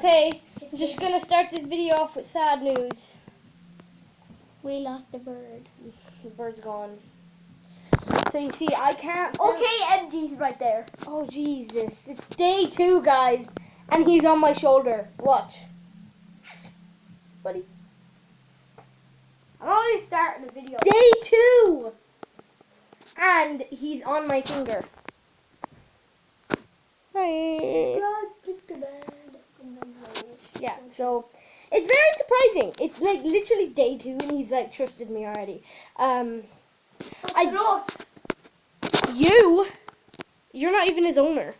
Okay, I'm just gonna start this video off with sad news. We lost the bird. The bird's gone. So you see, I can't. Okay, MG's right there. Oh Jesus! It's day 2, guys, and he's on my shoulder. Watch, buddy. I'm already starting the video. Day 2, and he's on my finger. Hi. Yeah, so it's very surprising. It's like literally day 2 and he's like trusted me already. You're not even his owner.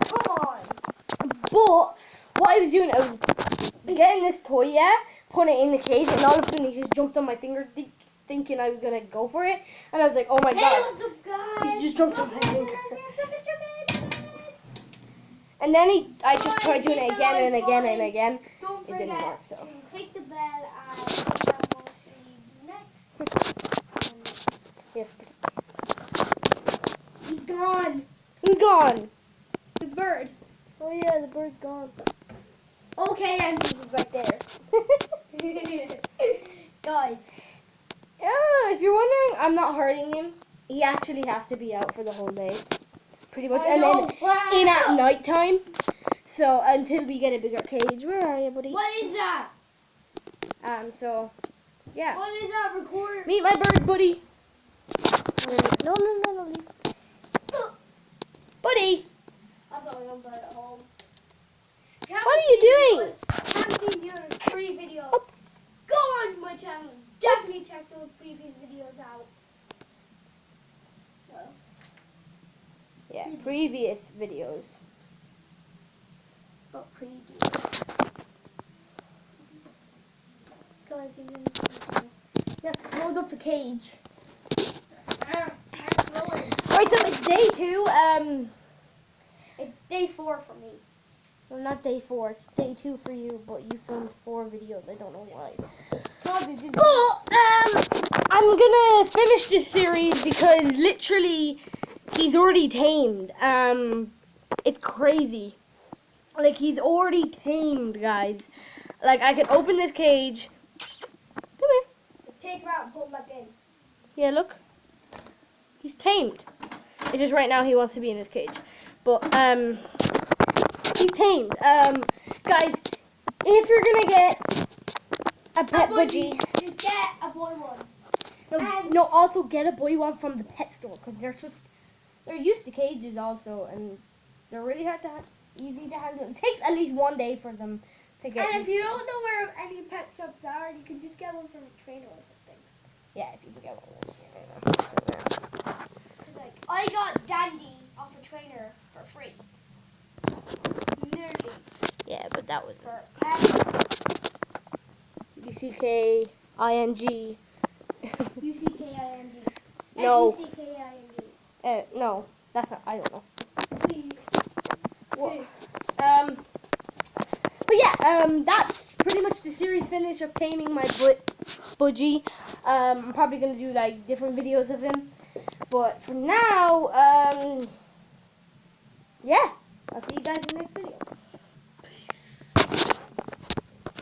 Come on. But what I was doing, I was getting this toy, yeah, putting it in the cage, and all of a sudden he just jumped on my finger, thinking I was gonna go for it, and I was like, oh my god. What's up, guys? He just jumped on my finger. And then I just tried doing it again and again and again. Don't It didn't work, so. to click the bell and we'll see you next. Yes. He's gone. Who's gone? The bird. Oh yeah, the bird's gone. Okay, and he's right there. Guys. Yeah, if you're wondering, I'm not hurting him. He actually has to be out for the whole day. Pretty much. And then in at night time. So until we get a bigger cage. Where are you, buddy? What is that? So yeah. What is that recorder? Meet my bird, buddy. No, leave. Buddy, I've got my own bird at home. what are you doing? Haven't seen the other 3 videos. Go on to my channel. Definitely check those previous videos out. Well, Yeah, previous videos. not previous. Guys, you have to hold up the cage. Right, so it's day 2. It's day 4 for me. Well, not day 4. It's day 2 for you, but you filmed 4 videos. I don't know why. But I'm gonna finish this series because literally he's already tamed. It's crazy. Like, he's already tamed, guys. Like, I can open this cage. Come here. Let's take him out and pull him back in. Yeah, look. He's tamed. It's just right now he wants to be in his cage. But, he's tamed. Guys, if you're gonna get a pet budgie, just get a boy one. no, also get a boy one from the pet store, because they're used to cages also, and they're really easy to handle. It takes at least 1 day for them to get. And if you don't know where any pet shops are, you can just get one from a trainer or something. Yeah, if you can get one. Like, I got Dandy off a trainer for free. Literally. Yeah, but that was For UCKING. UCKING. No. UCKING. No, that's not. I don't know. Okay. But yeah, that's pretty much the series finish of taming my budgie. I'm probably gonna do like different videos of him, but for now, yeah, I'll see you guys in the next video.